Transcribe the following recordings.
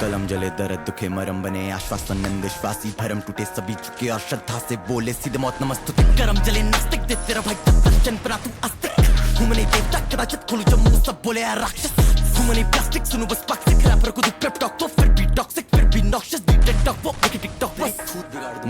कलम जले दर्द दुखे मरम बने आश्वासन नंद विश्वासी भरम टूटे सभी चुके और श्रद्धा से बोले सीधे मौत नमस्तुते करम जले नास्तिक दे तेरा भाई दर्शन पर तू आस्तिक हूँ मैंने देवता कदाचित खोलू जब मुंह सब बोले यार राक्षस हूँ मैंने प्लास्टिक सुनू बस प्लास्टिक रैपर को तू पेप टॉक तो फिर भी टॉक्सिक फिर भी नॉक्शियस भी टेक टॉक वो एक टिकटॉक बस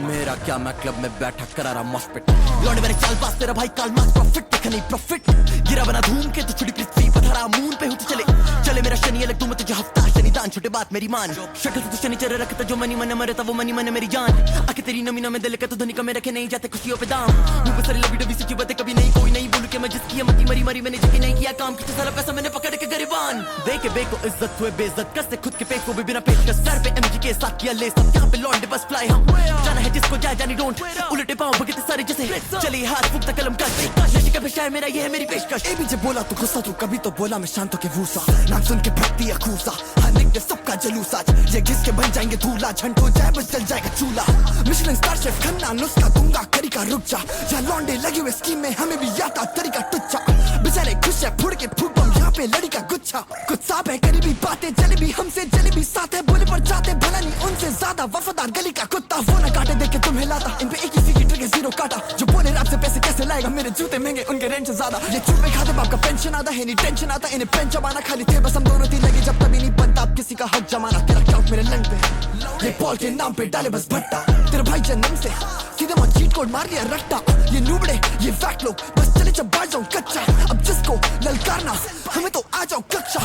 मेरा क्या मैं क्लब में बैठा करा रहा मॉस्पिट लौंडे मेरे चाल बास तेरा भाई काल मास प्रॉफिट देखा नहीं प्रॉफिट गिरा बना धूम के तो छुड़ी पृथ्वी पधारा मून पे होती चले चले मेरा शनि अलग तुम तुझे हफ्ता शनि दान छोटे बात मेरी मान शक्ल तो शनि चेहरे रखता जो मनी मन मरता वो मनी मन मेरी जान आके तेरी नमी नमे दिल का तो धनी का में रखे नहीं जाते खुशियों पे दाम मुंह पे सारी लबी डबी सच्ची बातें कभी नहीं कोई नहीं बोलू के मैं जिसकी मती मरी मरी मैंने जगी नहीं किया काम किसी सारा पैसा मैंने पकड़ के गरीबान दे के बे को इज्जत हुए बेइज्जत कर से खुद के पेट को भी बिना पेट का सर पे एमजी के साथ किया ले सब यहाँ पे लौंडे बस फ्लाई हम जाना है जिसको जाए जानी डोंट उलटे पाँव भगते सारे जैसे चलिए हाथ फूकता कलम का नशे का पेशा है मेरा ये है मेरी पेशकश ए बीजे बोला तू गुस्सा तू कभी तो बोला मैं शांत के वूसा नाम सुन के भक्ति अखूसा हर निकले सबका जलूस आज ये घिस के बन जाएंगे धूला झंड हो जाए बस जल जाएगा चूल्हा मिशेलिन स्टार शेफ खन्ना नुस्खा दूंगा करी का रुक जा यहाँ लौंडे लगे हुए स्कीम में हमें भी आता तरीका टुच्चा बेचारे खुश है फुड़ के फूक बम यहाँ पे लड़ी का गुच्छा कुछ साफ है करीबी बातें जले भी हमसे जले भी साथ है बोले पर जाते भला नहीं उनसे ज्यादा वफादार गली का कुत्ता वो ना काटे देख के तुम्हें लाता इन पे एक ही सीखी ट्रिक जीरो काटा जो बोले रात से पैसे कैसे लाएगा मेरे जूते महंगे उनके रेंट से ज्यादा ये चूपे खाते बाप का पेंशन आता है नहीं टेंशन आता इन्हें पेन जमाना खाली थे बस हम दोनों थी लगी जब तभी नहीं बनता अब किसी का हक जमाना तेरा क्लाउड मेरे लंग पे ये बॉल के नाम पे डाले बस भट्टा तेरे भाई जन्म से सीधे मैं चीट कोड मार दिया रट्टा ये नूबड़े ये फैक्ट लोग बस चले जब बाहर जाऊं कच्चा अब जिसको ललकारना हमें तो आ जाओ कच्चा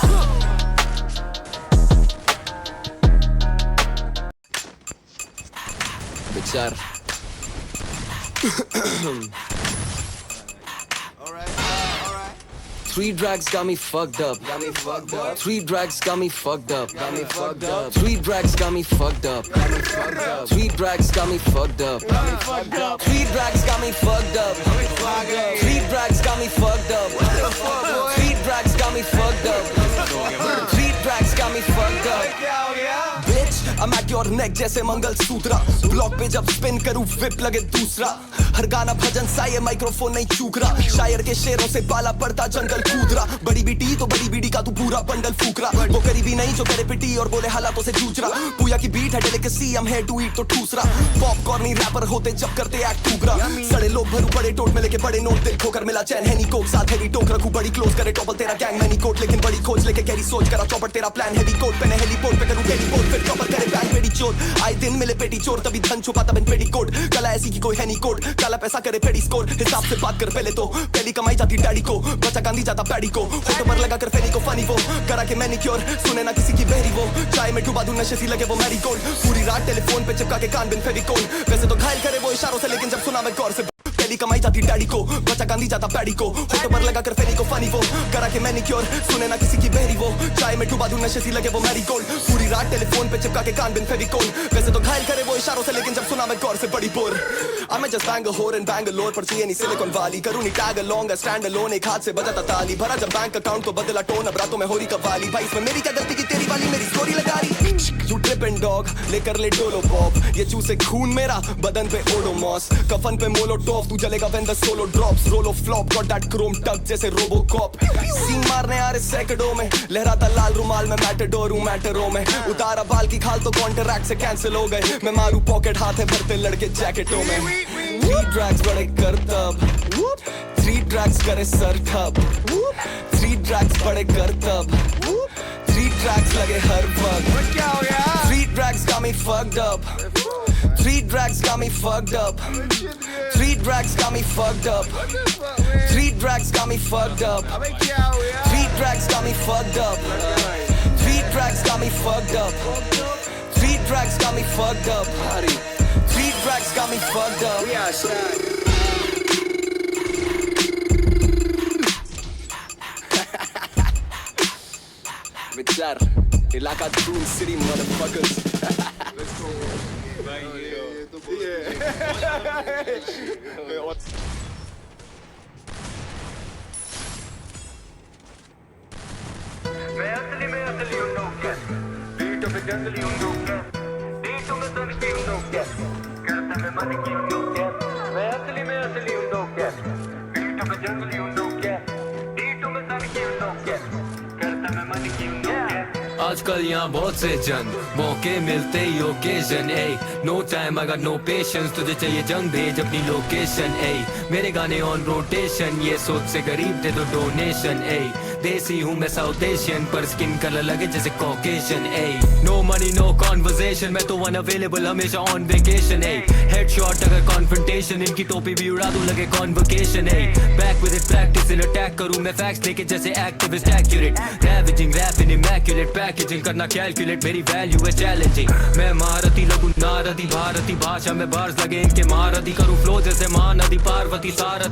बेचार Three drugs got me fucked up. Three drugs got me fucked up. Three drugs got me fucked up. Three drugs got me fucked up. Three drugs got me fucked up. Three drugs got me fucked up. Three drugs got me fucked up. Three drugs got me fucked up. Bitch, I'm at your neck जैसे mangalsutra block पे जब spin करूँ whip लगे दूसरा हर गाना भजन सा ये microphone नहीं चूक रहा शायर के शेरों से बाला पड़ता जंगल कूद रहा बड़ी बीटी तो बड़ी बीड़ी का तू पूरा बंडल फूक रहा वो करीबी नहीं जो करे पिटी और बोले हालातों से जूझ रहा पूया की बीट है delicacy I'm here to eat तो ठूस रहा पॉपकॉर्न ही रैपर होते जब करते एक्ट ठूक रहा सड़े लोग भरू बड़े टोट में लेके बड़े नोट दिल खोकर मिला चैन है नी कोक साथ हैवी टोक रखूं बड़ी क्लोज करे टॉपल तेरा गैंग मैनी कोट लेकिन बड़ी खोज लेके कैरी सोच करा चौपट तेरा प्लान हैवी कोट पे हेलीपोर्ट पे करूं कैरी बोट फिर टॉपल करे बैंक पेटी चोर आए दिन मिले पेटी चोर तभी धन छुपा तब इन पेटी कोट कला ऐसी की कोई है नहीं कोट काला पैसा करे पेटी स्कोर हिसाब से बात कर पहले तो पहली कमाई जाती डैडी को बचा गांधी जाता पैडी को फोटो पर लगा कर फेनी को फनी वो करा के मैनिक्योर सुने ना किसी की बहरी वो चाय में डुबा दूं नशे सी लगे वो मैरी गोल्ड पूरी रात टेलीफोन पे चिपका के कान बिन फेविकोल वैसे तो घायल करे वो इशारों से लेकिन जब सुना मैं गौर से पहली कमाई जाती डैडी को बचा गांधी जाता पैडी को फोटो पर लगा कर फेनी को फनी वो करा के मैनिक्योर सुने ना किसी की बहरी वो चाय में डुबा दूं नशे सी लगे वो मैरी गोल्ड पूरी रात टेलीफोन पे चिपका के कान बिन फेविकोल वैसे तो घायल करे वो इशारों से लेकिन जब सुना मैं गौर से बड़ी bore I'm just bang a whore in Bangalore पर चाहिए नहीं सिलिकॉन वाली करूँ नहीं टैग along स्टैंड अलोन एक हाथ से बजाता ताली भरा जब बैंक अकाउंट को बदला टोन अब रातों में हो रही कवाली भाई इसमें मेरी क्या गलती की तेरी वाली मेरी स्टोरी लगा रही You trippin' dog लेकर ले डोलो पॉप ये चूसे खून मेरा बदन पे ओडोमॉस कफन पे मोलोटॉफ तू जलेगा when the solo drops Rollo flop got that chrome tuck जैसे रोबोकॉप सीन मारने आ रहे सैकड़ों में लहराता लाल रुमाल में मैटेडोर हूँ मैटरों में उतारा बाल की खाल तो कॉन्ट्रैक्ट से कैंसिल हो गए मैं मारू पॉकेट हाथ है भरते लड़के जैकेटों में Three drugs बड़े करतब Three drugs करे सर ठप Three drugs बड़े करतब Three drugs लगे हर वक्त Three drugs got me fucked up Three drugs got me fucked up Three drugs got me fucked up Three drugs got me fucked up Three drugs got me fucked up Three drugs got me fucked up Three drugs got me fucked up Three drugs got me fucked up We outside Vichar Ilaka Dune City motherfuckers Let's go मैं असली हूँ no क्या beat पे जंगली हूँ no क्या beat में सन की हूँ नो क्या करता मैं मन की हूँ नो क्या मैं असली हूँ नो क्या बीट पे जंगली हूँ नो क्या बीट में सन की हूँ नो क्या करता मैं मन की हूँ नो क्या आजकल यहाँ बहुत से जन मौके मिलते ही occasion ay no time I got no patience तुझे चाहिए जंग भेज अपनी लोकेशन ए मेरे गाने ऑन रोटेशन ये सोच से गरीब दे दो डोनेशन ए देसी हूँ मैं साउथ एशियन पर स्किन कलर लगे जैसे Caucasian ay no money no conversation मैं तो अनअवेलेबल हमेशा ऑन वेकेशन ए हेडशॉट अगर कॉन्फ्रंटेशन इनकी टोपी भी उड़ा दूं लगे convocation ay back with it practice in attack करूं मैं फैक्ट्स लेके जैसे activist accurate ravaging rap in immaculate packaging करना कैलकुलेट मेरी वैल्यू है चैलेंजिंग मैं महारथी लगूं नारदी भारती भाषा में बार्स लगे इनके महारथी करूं फ्लो जैसे महानदी पार्वती सारथी